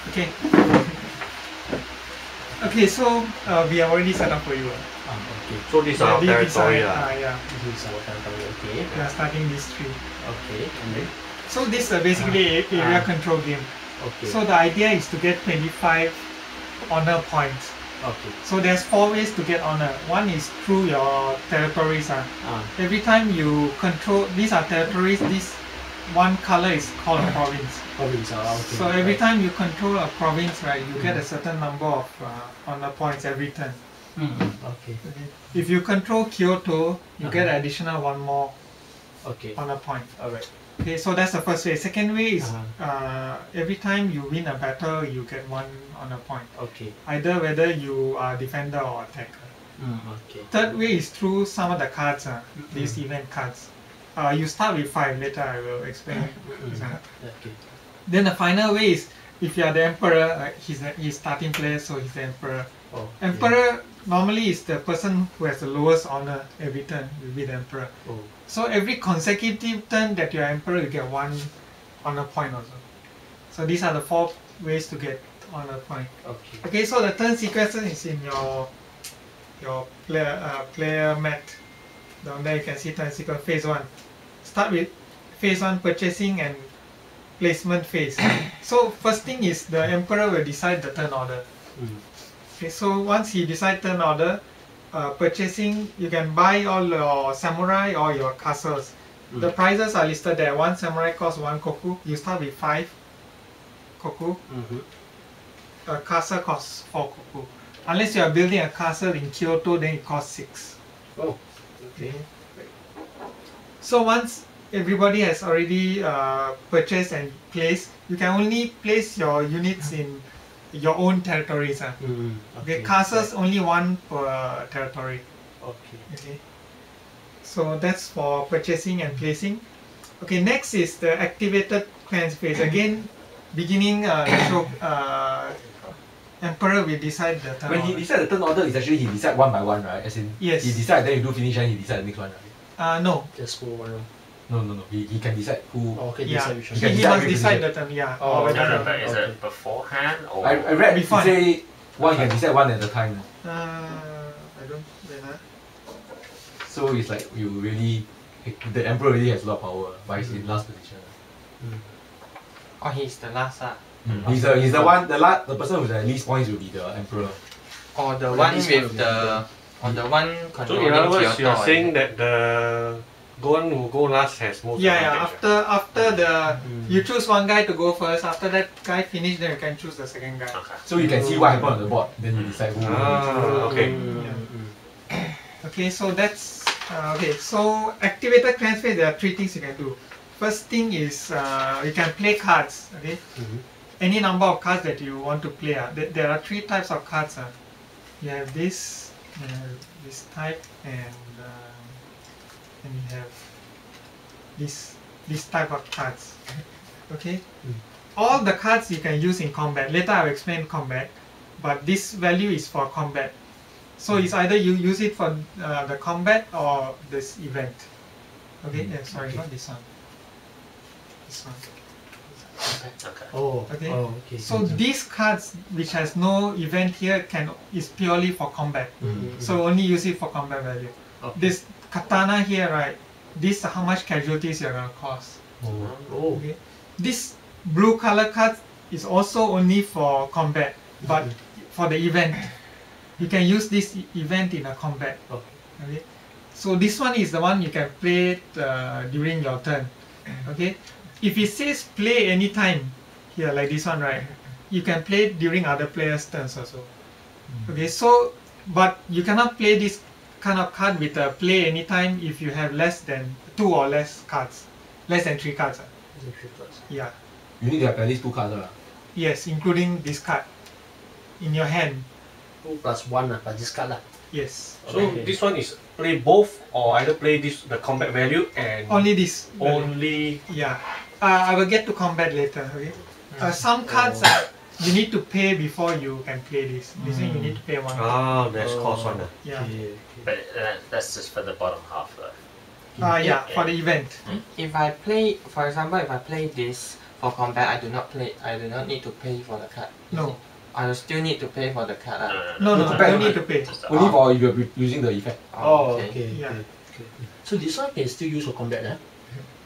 Okay. Okay, so we have already set up for you. Okay. So these are territory. Yeah. This is our territory. Okay. We are starting these three. Okay. And then. So this is basically area control game. Okay. So the idea is to get 25 honor points. Okay. So there's 4 ways to get honor. One is through your territories. Every time you control, these are territories, this one color is called a province. Province, okay. So every time you control a province, right, you get a certain number of honor points every turn. Okay. If you control Kyoto, you get additional 1 more honor point. Alright. Okay, so that's the first way. Second way is every time you win a battle, you get 1 honor point. Okay. Either whether you are defender or attacker. Okay. Third way is through some of the cards, these event cards. You start with 5, later I will explain. Okay. Then the final way is, if you are the emperor, he's starting player, so he's the emperor. Emperor normally is the person who has the lowest honor every turn, will be the emperor. So every consecutive turn that you are emperor, you get 1 honor point also. So these are the 4 ways to get honor point. Okay, so the turn sequence is in your player mat. Down there you can see turn sequence phase 1. Start with phase 1 purchasing and placement phase. So first thing is the emperor will decide the turn order. Okay, so once he decides turn order, purchasing, you can buy all your samurai or your castles. The prices are listed there. 1 samurai costs 1 koku. You start with 5 koku. A castle costs 4 koku. Unless you are building a castle in Kyoto, then it costs 6. Okay. So once everybody has already purchased and placed, you can only place your units in your own territories. Okay, castles only 1 per territory. Okay. So that's for purchasing and placing. Okay, next is the activated clans phase. Again, beginning emperor will decide the turn order. When he decides the turn order, it's actually he decides 1 by 1, right? As in, yes. He decides, then you do finish, and he decides the next one, right? No. Just go one. No. He can decide who. He must decide the turn. Is it beforehand or? I read before. Say one can decide 1 at a time. I don't. So it's like you really, the emperor really has a lot of power, but he's in last position. Oh, he's the last. He's the one. The person with the least points will be the emperor. Or the one with the. Or the one controlling So in other words, Kyoto, you're saying that the one who go last has most advantage. After the you choose one guy to go first. After that guy finish, then you can choose the second guy. So you can see what happened on the board. Then you decide who. Okay, so that's okay. So activated clans phase, there are 3 things you can do. First thing is you can play cards. Okay, any number of cards that you want to play. There are 3 types of cards. You have this type, and you have this type of cards. Okay, all the cards you can use in combat. Later I will explain combat, but this value is for combat. So it's either you use it for the combat or this event. Okay, sorry, not this one. This one. Okay. So these cards which has no event here is purely for combat. So only use it for combat value. This katana here, right? This how much casualties you're gonna cost. Okay. This blue color card is also only for combat, but for the event. You can use this event in a combat. Okay. So this one is the one you can play during your turn. Okay. If it says play anytime here, like this one, right? You can play during other players' turns also. Okay. So, but you cannot play this kind of card with a play anytime if you have less than 2 or less cards, less than 3 cards. Yeah. You need to have at least 2 cards. Yes, including this card in your hand. 2 plus 1 plus this card. Yes. So this one is play both, or either play the combat value and only this. Only. Yeah. I will get to combat later. Okay. Some cards you need to pay before you can play this. This one you need to pay 1. That's cost 1. Yeah. But that's just for the bottom half though. For the event. If I play, for example, if I play this For combat, I do not need to pay for the card. No. I will still need to pay for the card. No, No, compare don't need only. to pay. Just Only for if you're using the effect. Oh, okay. Yeah. Okay. So this one can still use for combat, huh?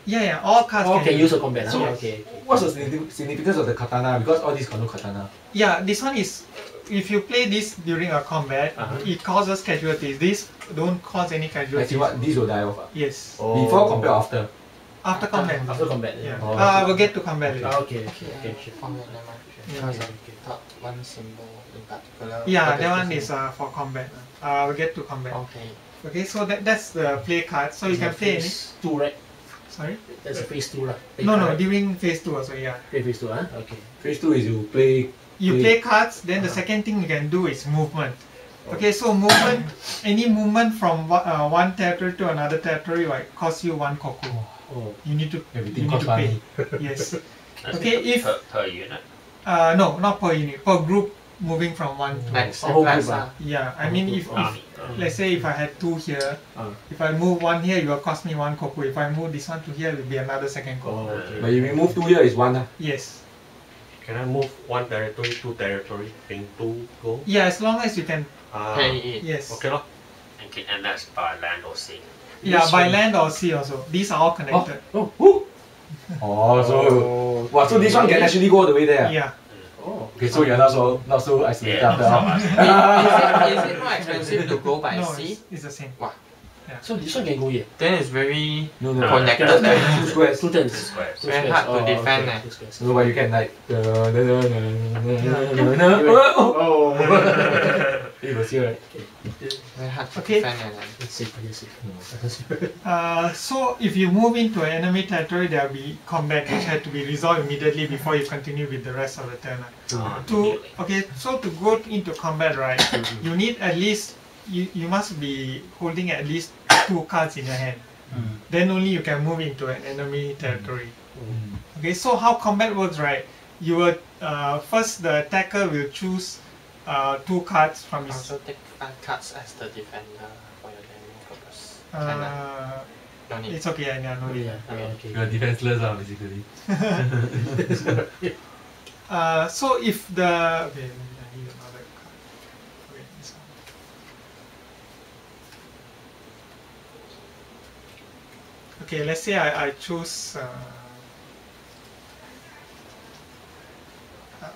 Yeah, all cards Oh, can can use for combat, So- huh? Okay. What's the significance of the katana? Because all these got no katana. Yeah, this one is, if you play this during a combat, it causes casualties. This don't cause any casualties. Actually, what these will die off. Yes, Before compare or after? after combat. After combat, Yeah. Oh, I will get to combat later. Okay, okay, sure. Format, never mind. Yeah. Because I thought one symbol in particular. Yeah, What that does one this is for combat. I will get to combat. mean? Okay. Okay, so that's the play card. So you can play any. phase 2, right? Sorry? That's a phase 2, lah. No, during phase 2 also, yeah. Phase 2, huh? Okay. Phase 2 is you play. You play cards, then the second thing you can do is movement. Okay, so movement, any movement from one territory to another territory will cost you 1 koku. Oh. You need to, Everything you need costs to pay. money. Yes. That's Okay, if per unit. no, not per unit, per group moving from one to. Like Oh, Plaza. Yeah, I mean if let's say if I had 2 here, if I move 1 here, it will cost me 1 koku. If I move this one to here, it will be another second koku. Oh, okay. But if you move 2 here, is 1. Yes. Can I move one territory, two territory, in 2 go? Yeah, as long as you can. Pay it. Yes. Okay lor. And that's by land or sea. Yeah, This by one- land or sea also. These are all connected. Oh, Oh, so wow, so this one can actually go all the way there. Yeah. oh. Okay, so you're not so isolated Yeah. after all. Is it more expensive to go by No, sea? it's the same. So this one can go here. Then it's very No, connected. Yeah. there. 2 squares. 2 turns. Squares. Two Very squares. hard to Oh, defend, okay. eh. 2 squares. No, but you can like. Oh. It was here, right? Very hard to Okay. defend. And then. Let's see. Let's see. So if you move into enemy territory, there will be combat which had to be resolved immediately before you continue with the rest of the turn. So to go into combat, right, you need at least you must be holding at least 2 cards in your hand. Then only you can move into an enemy territory. Okay, so how combat works, right? You will first the attacker will choose 2 cards from his. Also take 5 cards as the defender for your damage purpose. Can I? No need. It's okay, yeah, no need. Yeah. Okay. You're defenseless, basically. So if the okay, I need another card. Wait, this one. Okay, let's say I choose.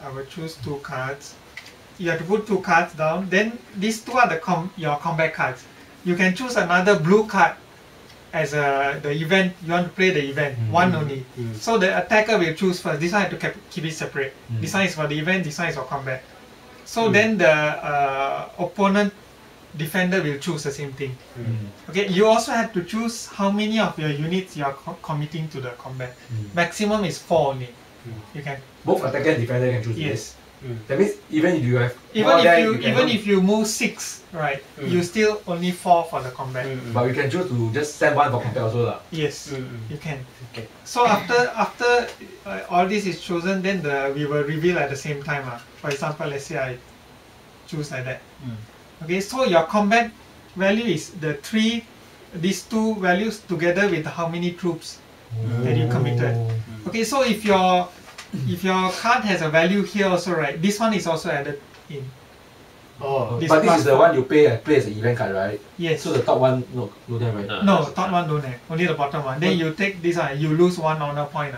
I will choose 2 cards. You have to put 2 cards down. Then these 2 are your combat cards. You can choose another blue card as the event. You want to play the event, one only. So the attacker will choose first. This one I have to keep it separate. This one is for the event. This one is for combat. So then the opponent defender will choose the same thing. Okay. You also have to choose how many of your units you are committing to the combat. Maximum is 4 only. You can. Both attacker and defender can choose. Yes. That means even if you have Even more if than, you can even not- if you move 6, right, you still only 4 for the combat. but we can choose to just send 1 for compare also lah. Yes, you can. Okay. So after all this is chosen, then we will reveal at the same time. For example, let's say I choose like that. Okay, so your combat value is these 2 values together with how many troops that you committed. Okay, so if your card has a value here also, right, this one is also added in. Oh. This But this plus is the 4. one you play as an event card, right? Yes. So the top one, no there, right? No, top one don't have. Only the bottom one. Then you take this one, you lose 1 honor point.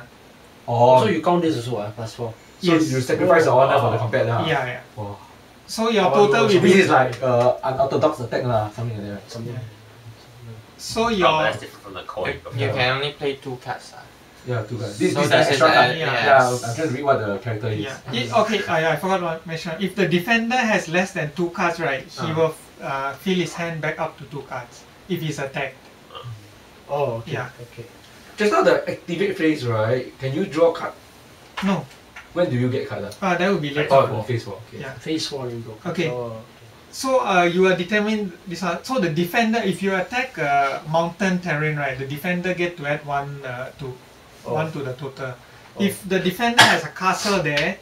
Oh, So you count this also, plus 4. so yes. you sacrifice the honor for the combat lah. Yeah. Wow. So your total will So this be. is like unorthodox attack lah, something like that. Right? Something. So Oh, your. that's different from the coin. You can only play 2 cards. Yeah, two guys. This So is the this is extra the- card. yeah. Yeah, I'm trying to read what the character is. Yeah. Okay. I forgot to mention. If the defender has less than 2 cards, right, he will fill his hand back up to 2 cards if he's attacked. Oh, okay. Yeah. Okay. Just now the activate phase, right? Can you draw card? No. When do you get card? That will be later. Oh, phase 4. Okay. Yeah. Phase 4 you go. Okay. Oh, So you will determine this one. So the defender, if you attack mountain terrain, right, the defender get to add 1 to the total. If the defender has a castle there,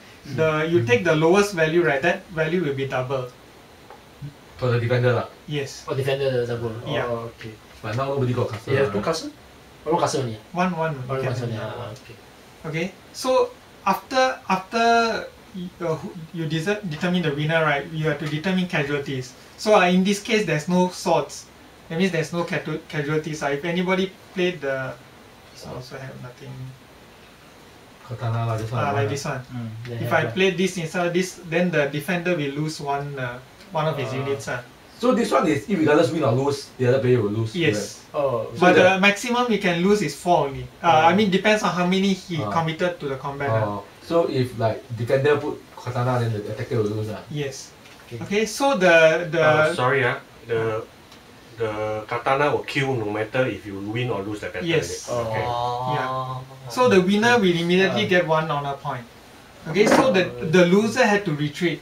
you take the lowest value, right, that value will be double. For the defender lah. Yes. Oh, defender the double. Yeah. Oh, okay. But now nobody got castle. You lah. have 2 castle? One castle only. One One can castle be only. double. Okay. Okay, so after you determine the winner, right? You have to determine casualties. So in this case, there's no swords. That means there's no casualties. If anybody played the, so also have nothing. Katana lah, this one. Like this one. If I play this instead of this, then the defender will lose one of his units. So this one is regardless win or lose, the other player will lose. Yes. Oh, But the maximum you can lose is 4 only. I mean, depends on how many he committed to the combat. So if like defender put Katana, then the attacker will lose. Yes. Okay, so the sorry, the Katana will kill no matter if you win or lose the battle. Yes. Okay. Yeah. So the winner will immediately get 1 honor point. Okay, so the loser had to retreat.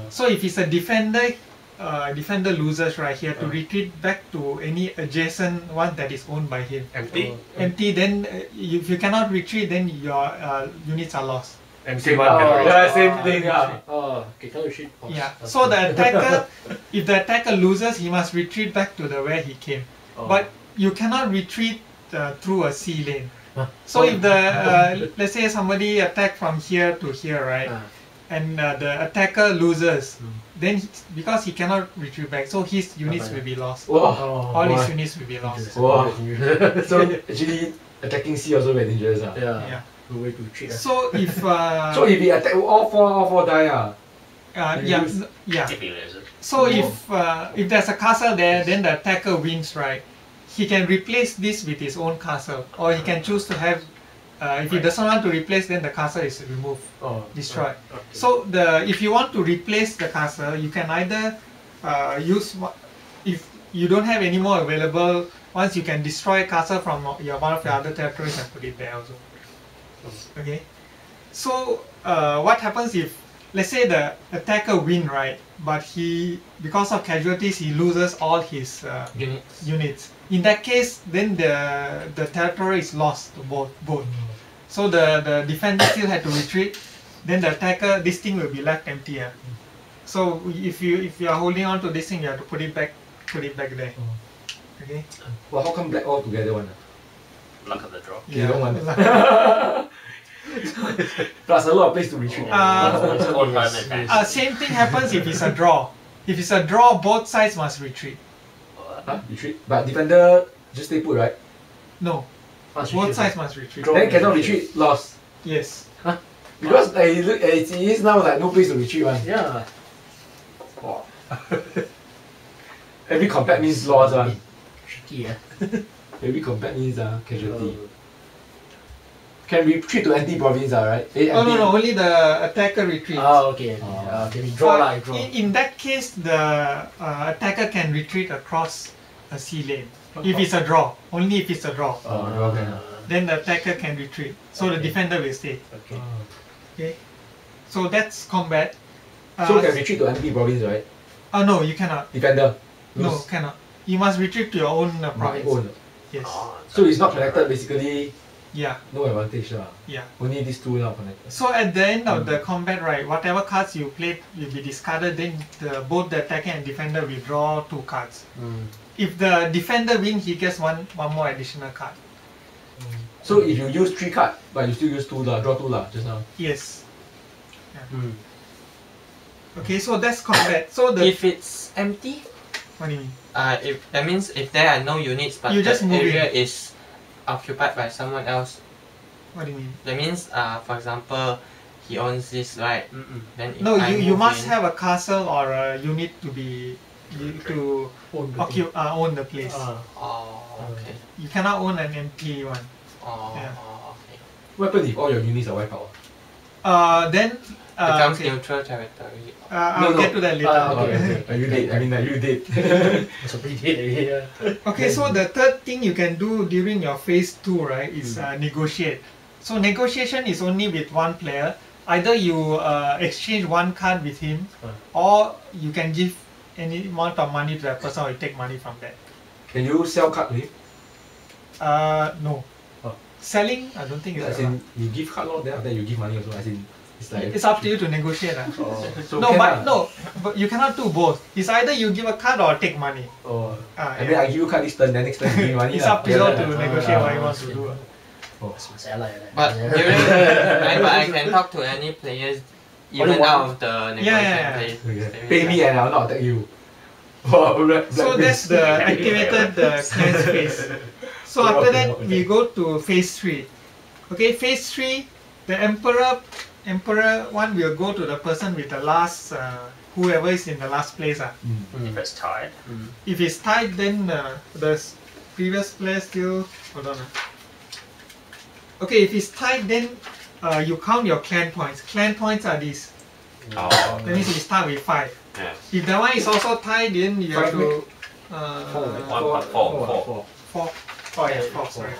So if it's a defender loses, right, he had to retreat back to any adjacent one that is owned by him. Empty? Empty, then if you cannot retreat, then your units are lost. Empty one cannot reach. Yeah, same thing. Yeah. okay, cannot retreat. Yeah. So the attacker, if the attacker loses, he must retreat back to the where he came. But you cannot retreat through a sea lane. So if the let's say somebody attack from here to here, right, and the attacker loses, then because he cannot retreat back, so his units will be lost. All his units will be lost. Wow. So actually attacking sea also very dangerous. Yeah. No way to retreat. So if So if he attack all four die, yeah. Typically, is it? So if there's a castle there, then the attacker wins, right? He can replace this with his own castle, or he can choose to have. If he doesn't want to replace, then the castle is removed, destroyed. So if you want to replace the castle, you can either use if you don't have any more available. Once you can destroy castle from one of your other territories and put it there also. Okay. So what happens if, let's say, the attacker win, right? But because of casualties, he loses all his units. In that case, then the territory is lost to both. So the defender still had to retreat. Then the attacker, this thing will be left empty. So if you are holding on to this thing, you have to put it back there. Okay. Well, how come black all together one? Luck of the draw. You don't want Plus a lot of place to retreat. Same thing happens if it's a draw. If it's a draw, both sides must retreat. Retreat. But defender just stay put, right? No. Both sides must retreat. Then cannot retreat, lost. Yes. Because it is now like no place to retreat one. Yeah. Wow. Every combat means loss one. Tricky, Every combat means casualty. Can retreat to anti-province, right? No, only the attacker retreats. Okay. Okay, we draw draw. In that case, the attacker can retreat across a sea lane. If it's a draw, only if it's a draw. Then the attacker can retreat. So the defender will stay. Okay. So that's combat. So can retreat to anti-province, right? No, you cannot. Defender. No, cannot. You must retreat to your own province. Own. Yes. So it's not connected basically. Yeah. No advantage. Yeah. Only these two now connected. So at the end of the combat, right, whatever cards you played will be discarded, then both the attacker and defender will draw 2 cards. If the defender wins, he gets one more additional card. So if you use 3 cards, but you still use 2 draw 2 just now. Yes. Yeah. Okay, so that's combat. So if it's empty, what do you mean? If that means if there are no units, but you just the move area in. is occupied by someone else. What do you mean? That means, for example, he owns this, right? Then No, you must have a castle or a unit to be to own the place. Okay. You cannot own an empty one. Okay. What happens if all your units are wiped out? Then Becomes neutral territory. I'll get to that later. Are you dead? I mean, are you dead? So pretty dead. Okay, so the third thing you can do during your phase 2, right, is negotiate. So negotiation is only with one player. Either you exchange 1 card with him, or you can give any amount of money to that person, or you take money from that. Can you sell card with him? No. Selling, I don't think As in, you give card then after you give money also. As in, it's like it's up to you to negotiate. So But you cannot do both. It's either you give a card or take money. And then I give you card this turn, then next turn you give me money. It's up to you to negotiate what you want to do. Must ally like But that. during, but I can talk to any players even one? out of the negotiation Yeah. phase. Okay. Pay me and I'll not attack you. Wow, So that's the activated cleanse phase. So after that we go to phase 3. Okay, phase 3, the Emperor 1 will go to the person with the last, whoever is in the last place. If it's tied. If it's tied, then the previous player still, hold on. Okay, if it's tied, then you count your clan points. Clan points are these. Oh. That means you start with 5. Yeah. If that one is also tied, then you have to... Four. 4. Oh yeah, 4, sorry.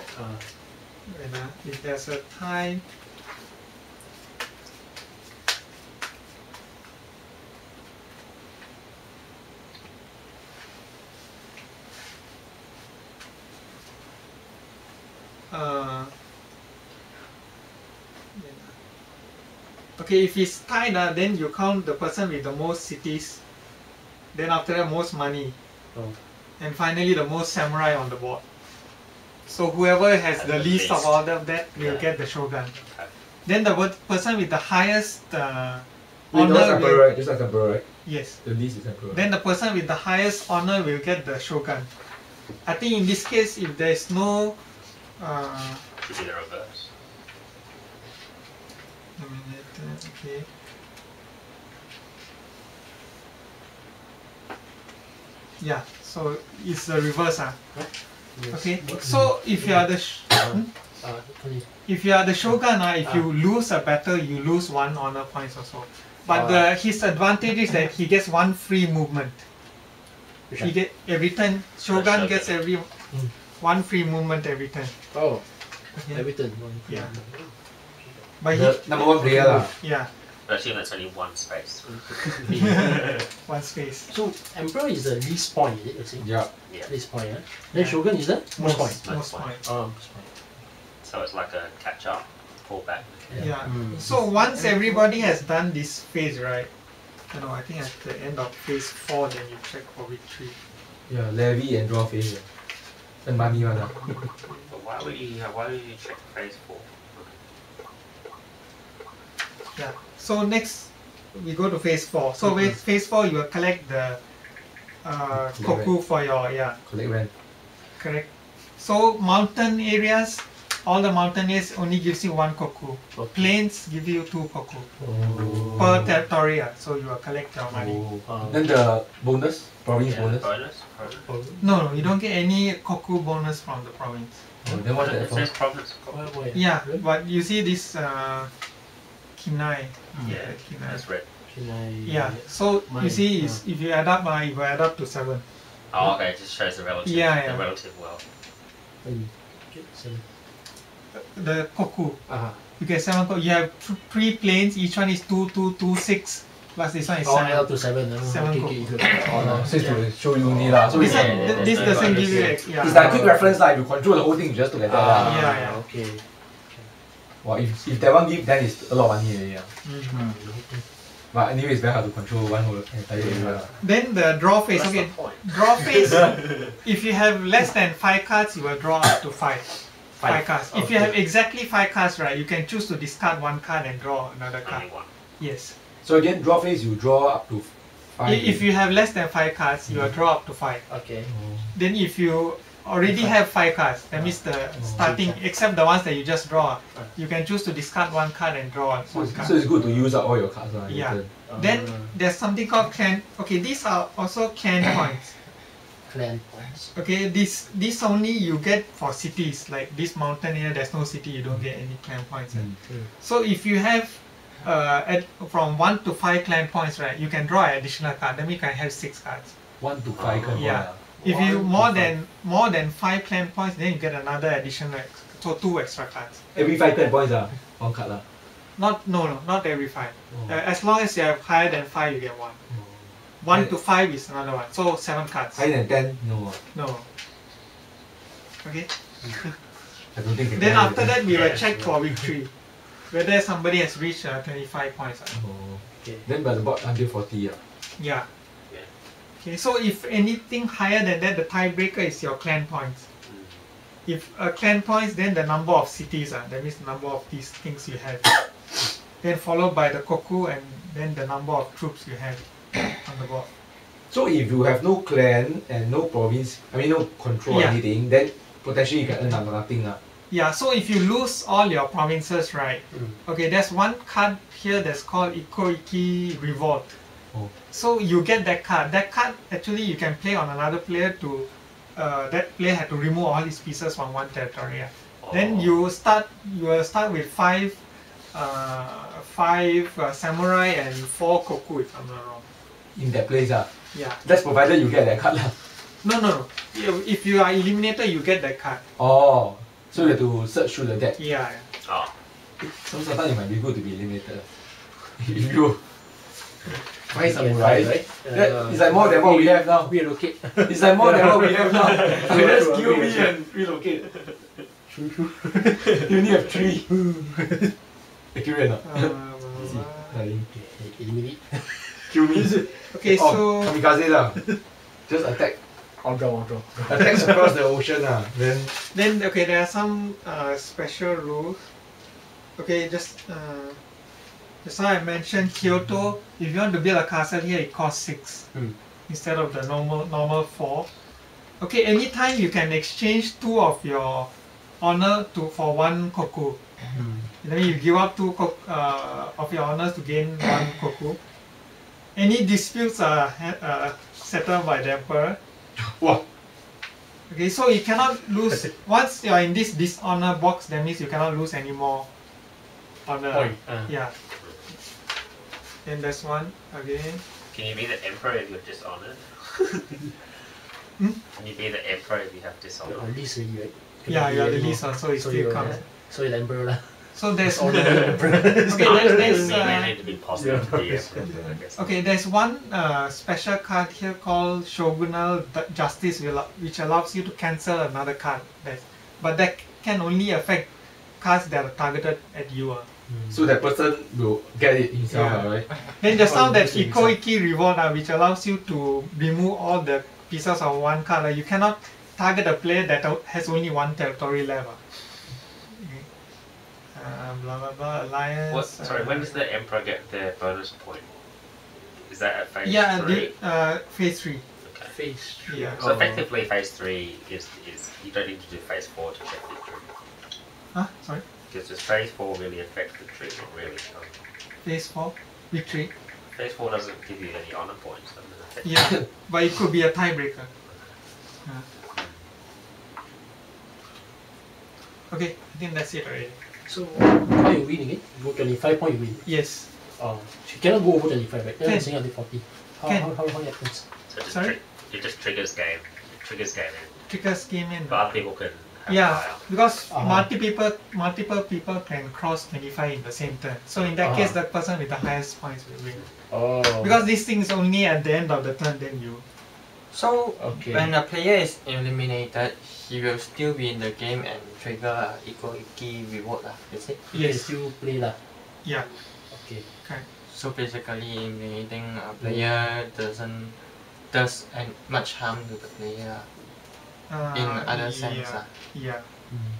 If there's a tie... okay, if it's tied, then you count the person with the most cities. Then after that, most money. And finally, the most samurai on the board. So whoever has the least of all of that will get the shogun. Okay. Then the person with the highest honor Emperor, will, right? Just like Emperor, right? yes. The least is Emperor. Then the person with the highest honor will get the shogun. I think in this case, if there is no Should be the reverse. okay. Yeah, so it's the reverse. Okay, so if you are the if you are the shogun, if you lose a battle, you lose 1 honor points also. But his advantage is that he gets 1 free movement. He get every turn. Shogun gets 1 free movement every turn. Oh, Okay. every turn. Yeah. But The number 1 player lah. yeah, But assume that's only one space. 1 space. So Emperor is the least point, is it? You see? Yeah. Yeah. Least point, yeah. Then Shogun is the most point. Most point. Most point. So it's like a catch up, pull back. Yeah. So once everybody has done this phase, right? I think at the end of phase 4, then you check for victory. Yeah, levy and draw phase. And money one. But why would you check phase 4? Yeah. So next we go to phase 4. So with phase 4, you will collect the koku for your Collect rent. correct. So mountain areas, all the mountain areas only gives you 1 koku. Plains give you 2 koku per territory. So you will collect your money. Then the bonus, province bonus. Bonus? No, you don't get any koku bonus from the province. Then what's It that says for? province. Yeah, but you see this kinai. Yeah, kinai. that's red. Yeah, so you see, if you add up, you will add up to 7. Oh, okay, it just shows the relative. Yeah. The relative wealth. The koku. You get 7 koku. You have 3 planes, each one is 2, 2, 2, 6. Plus this one is 7. Up to 7. 7 koku. So it's to show you only lah. So This, it's this doesn't give you. it's like a quick reference lah. If you control the whole thing, you just look at that lah. Yeah. Okay. Wow, if that one give, then it's a lot of money already. Mhm. But anyway, it's very hard to control one whole entire area. Then the draw phase. That's Okay, the point. draw phase. If you have less than 5 cards, you will draw up to 5. 5 cards. If you have exactly 5 cards, right, you can choose to discard 1 card and draw another card. Only one. Yes. So again, draw phase, you draw up to 5. If you have less than 5 cards, you will draw up to 5. Okay. Then if you already have 5 cards, that means the starting, except the ones that you just draw, you can choose to discard 1 card and draw 1 card. So it's good to use up all your cards lah. Yeah. Then there's something called clan. Okay, these are also clan points. Clan points. Okay, this only you get for cities. Like this mountain here, there's no city, you don't get any clan points. So if you have from 1 to 5 clan points, right, you can draw an additional card. That means you can have 6 cards. 1 to 5 cards. Yeah. If you more than 5 clan points, then you get another additional, so 2 extra cards. Every 5 clan points lah. 1 card lah. Not every 5. As long as you have higher than 5, you get 1. 1 to 5 is another one, so 7 cards. Higher than 10, no. No. Okay. I don't think. Then after that, we will check for victory, whether somebody has reached 25 points. Okay. Then by the board until 40 Yeah. Okay, so if anything higher than that, the tiebreaker is your clan points. if clan points, then the number of cities, that means the number of these things you have. Then followed by the koku and then the number of troops you have on the board. So if you have no clan and no province, I mean no control or Yeah. anything, then potentially you can earn nothing. Yeah, so if you lose all your provinces, right? Okay, there's one card here that's called Ikoiki Revolt. Oh. So you get that card. That card actually you can play on another player to that player had to remove all his pieces from one territory. Then you will start with five samurai and 4 koku if I'm not wrong. In that place. Yeah. That's provided you get that card. No. If you are eliminated, you get that card. Oh. So you have to search through the deck. Yeah. Oh. So sometimes it might be good to be eliminated. If you find You can samurai, find, right? that is like more than what we have now. Relocate. It's like more than what we have now. You just kill me and relocate. You only have 3. Accurate or not? Easy. Dying. Eliminate. Kill me. Okay, Oh, so kamikaze lah. Just attack. On draw. Attacks across the ocean Then okay, there are some special rules. Okay, just now I mentioned Kyoto. If you want to build a castle here, it costs 6 instead of the normal 4. Okay, anytime you can exchange 2 of your honor for 1 koku. Then you give up 2 of your honors to gain 1 koku. Any disputes are settled by the emperor. Wow. Okay, so you cannot lose once you are in this dishonor box. That means you cannot lose any more honor. Point. Yeah. And there's one again. Can you be the emperor if you're dishonored? Can you be the emperor if you have You're dishonor? on list already, right? Yeah, you are the least one, so it still counts. So you're the emperor lah. So there's Honor the emperor. okay. It may need to be possible to be emperor, I guess. Okay, there's one special card here called Shogunal Justice, which allows you to cancel another card. But that can only affect cards that are targeted at you. so that person will get it himself, Yeah. right? Then just now that Oh, Ikoiki Revolt, which allows you to remove all the pieces of one card. You cannot target a player that has only 1 territory left. Blah blah blah, alliance. What? Sorry, when does the emperor get their bonus point? Is that at phase Yeah, 3? phase 3. Okay. Face. Yeah. So effectively, phase 3 is you don't need to do phase 4 to check victory. Huh? Sorry? Because does phase 4 really affect victory? Not really. Phase 4, victory. Phase 4 doesn't give you any honor points. Doesn't it? Yeah, but it could be a tiebreaker. Okay, I think that's it already. So how you win again? You go 25 point, you win. Yes. You cannot go over 25, right? Then Can. I'm saying until 40. How it happens? So it just Sorry? it just triggers game. It triggers game in. Triggers game in. But other people can have Yeah, higher. because Uh-huh. multiple people can cross 25 in the same turn. So in that case, the person with the highest points will win. Oh. Because this thing is only at the end of the turn, then you. So Okay. when a player is eliminated, he will still be in the game and trigger Ikoiki reward is it? You can still play lah. Yeah. Okay. So basically eliminating a player does much harm to the player in other sense. Yeah. Mm.